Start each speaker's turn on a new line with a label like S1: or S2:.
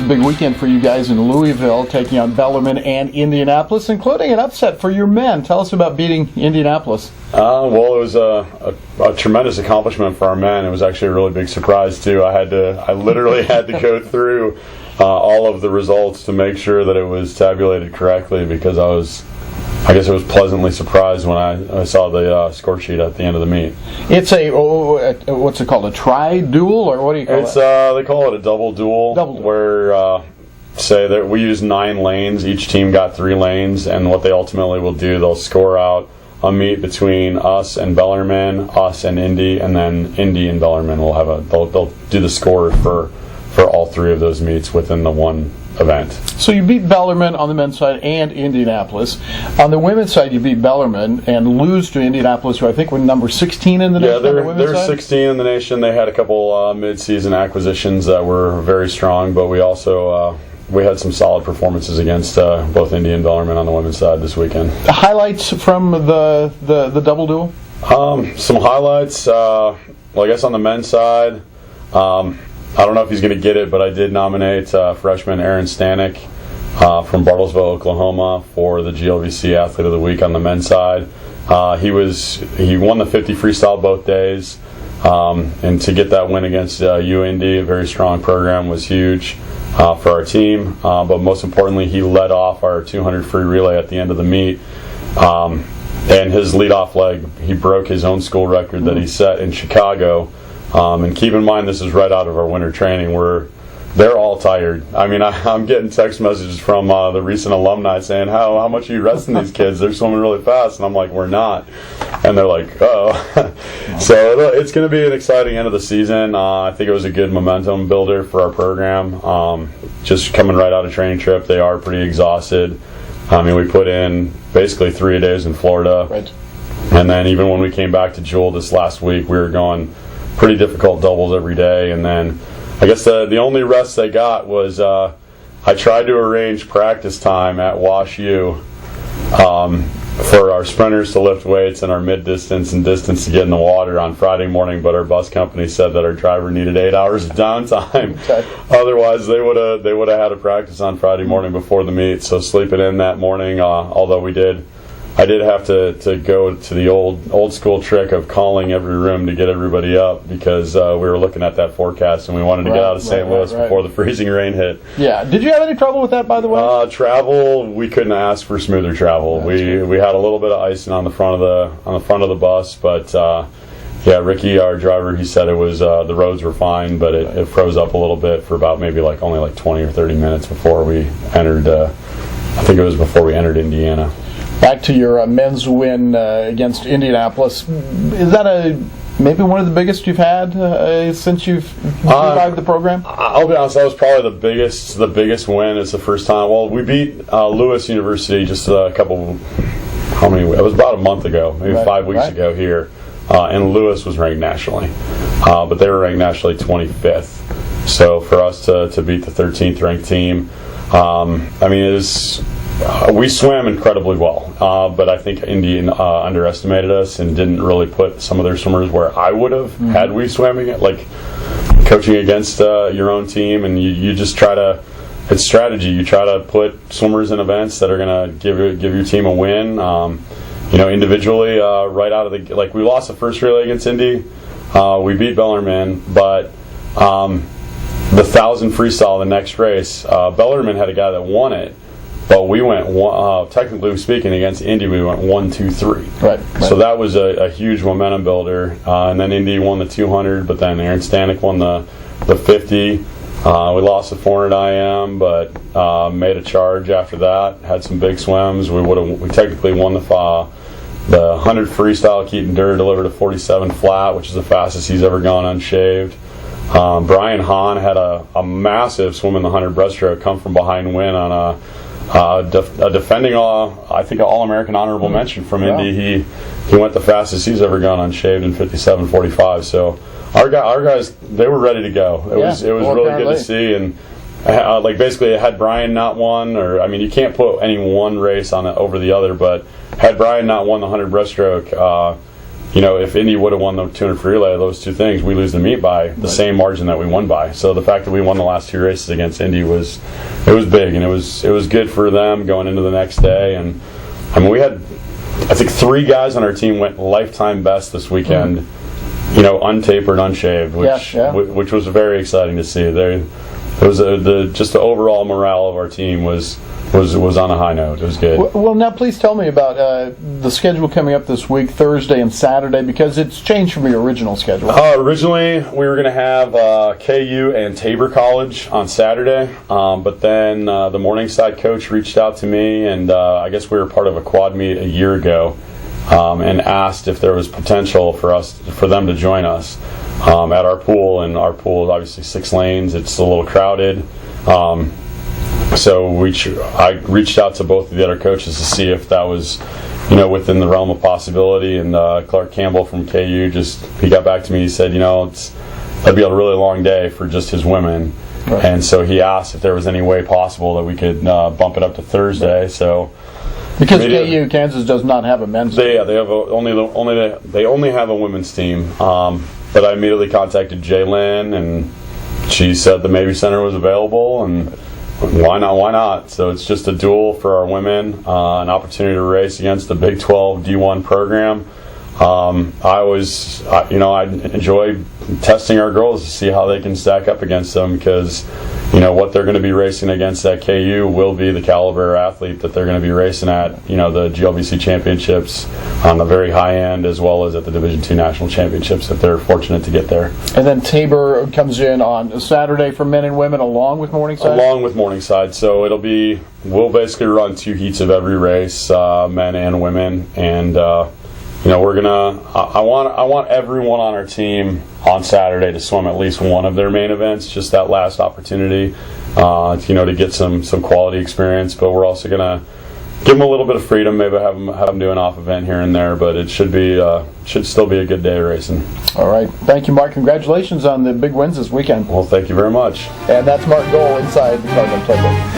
S1: big weekend for you guys in Louisville, taking on Bellarmine and Indianapolis, including an upset for your men. Tell us about beating Indianapolis.
S2: Well, it was a tremendous accomplishment for our men. It was actually a really big surprise too. I literally had to go through all of the results to make sure that it was tabulated correctly, because I guess I was pleasantly surprised when I saw the score sheet at the end of the meet.
S1: It's what's it called? A tri-duel, or what do you call it?
S2: They call it a double duel. Where say that we use 9 lanes. Each team got 3 lanes, and what they ultimately will do, they'll score out a meet between us and Bellarmine, us and Indy, and then Indy and Bellarmine will have they'll do the score for all 3 of those meets within the one event.
S1: So you beat Bellarmine on the men's side and Indianapolis. On the women's side, you beat Bellarmine and lose to Indianapolis, who I think were number 16 in the nation.
S2: Yeah, they're 16 in the nation. They had a couple mid-season acquisitions that were very strong, but we also we had some solid performances against both Indy and Bellarmine on the women's side this weekend.
S1: The highlights from the double duel?
S2: Some highlights. Well, I guess on the men's side, I don't know if he's going to get it, but I did nominate freshman Aaron Stanek from Bartlesville, Oklahoma, for the GLVC Athlete of the Week on the men's side. He won the 50 freestyle both days, and to get that win against UND, a very strong program, was huge for our team. But most importantly, he led off our 200 free relay at the end of the meet. And his leadoff leg, he broke his own school record that he set in Chicago. And keep in mind, this is right out of our winter training. They're all tired. I mean, I'm getting text messages from the recent alumni saying, how much are you resting these kids? They're swimming really fast. And I'm like, we're not. And they're like, oh. So it's going to be an exciting end of the season. I think it was a good momentum builder for our program. Just coming right out of training trip, they are pretty exhausted. I mean, we put in basically 3 days in Florida. Right. And then even when we came back to Jewel this last week, we were going pretty difficult doubles every day. And then I guess the only rest they got was I tried to arrange practice time at Wash U for our sprinters to lift weights and our mid-distance and distance to get in the water on Friday morning, but our bus company said that our driver needed 8 hours of downtime. Okay. Otherwise, they would have had a practice on Friday morning before the meet. So sleeping in that morning, although I did have to go to the old school trick of calling every room to get everybody up, because we were looking at that forecast and we wanted to get out of St. Louis before the freezing rain hit. Yeah. Did you have any trouble with that, by the way? Travel, we couldn't ask for smoother travel. We had a little bit of icing on the front of the bus, but yeah, Ricky, our driver, he said it was the roads were fine, but it froze up a little bit for about maybe only 20 or 30 minutes before we entered. I think it was before we entered Indiana.
S1: Back to your men's win against Indianapolis. Is that maybe one of the biggest you've had since you've revived the program?
S2: I'll be honest, that was probably the biggest win. It's the first time. Well, we beat Lewis University just it was about a month ago, maybe 5 weeks ago here. And Lewis was ranked nationally. But they were ranked nationally 25th. So for us to beat the 13th ranked team, I mean, we swam incredibly well, but I think Indy underestimated us and didn't really put some of their swimmers where I would have had we swimming it, like coaching against your own team, and you just try to. It's strategy. You try to put swimmers in events that are going to give your team a win. Individually, right out of the we lost the first relay against Indy. We beat Bellarmine, but the 1,000 freestyle, the next race, Bellarmine had a guy that won it. But we went, technically speaking, against Indy, we went 1, 2, 3. Right. So that was a huge momentum builder. And then Indy won the 200, but then Aaron Stanek won the 50. We lost the 400 IM, but made a charge after that. Had some big swims. We technically won the 100 freestyle. Keaton Durr delivered a 47 flat, which is the fastest he's ever gone unshaved. Brian Hahn had a massive swim in the 100 breaststroke, come from behind win on a defending I think an All-American honorable mention from Indy. He went the fastest he's ever gone unshaved in 57.45. So our guys, they were ready to go. It was really good to see. And basically, had Brian not won, or I mean, you can't put any one race on it over the other, but had Brian not won the 100 breaststroke, if Indy would have won the 200 free relay, those two things, we lose the meet by the same margin that we won by. So the fact that we won the last 2 races against Indy was big, and it was good for them going into the next day. And I mean, we had, I think, 3 guys on our team went lifetime best this weekend. Untapered, unshaved, which was very exciting to see. Just the overall morale of our team was on a high note. It was good.
S1: Well, now please tell me about the schedule coming up this week, Thursday and Saturday, because it's changed from your original schedule.
S2: Originally, we were going to have KU and Tabor College on Saturday, but then the Morningside coach reached out to me, and I guess we were part of a quad meet a year ago, and asked if there was potential for them to join us at our pool. And our pool is obviously 6 lanes. It's a little crowded. So I reached out to both of the other coaches to see if that was, within the realm of possibility. And Clark Campbell from KU he got back to me. He said, that'd be a really long day for just his women. Right. And so he asked if there was any way possible that we could bump it up to Thursday. So
S1: because KU Kansas does not have a men's team.
S2: They have they only have a women's team. But I immediately contacted Jalen, and she said the Mabee Center was available, and why not? So it's just a duel for our women, an opportunity to race against the Big 12 D1 program. I enjoy testing our girls to see how they can stack up against them, because what they're going to be racing against at KU will be the caliber athlete that they're going to be racing at the GLBC championships on the very high end, as well as at the Division II national championships if they're fortunate to get there.
S1: And then Tabor comes in on Saturday for men and women along with Morningside?
S2: Along with Morningside. So we'll basically run 2 heats of every race, men and women, and we're gonna. I want everyone on our team on Saturday to swim at least one of their main events, just that last opportunity, to get some quality experience. But we're also gonna give them a little bit of freedom, maybe have them do an off event here and there. But it should still be a good day of racing.
S1: All right, thank you, Mark. Congratulations on the big wins this weekend.
S2: Well, thank you very much.
S1: And that's Mark Gole inside the Cardinal Playbook.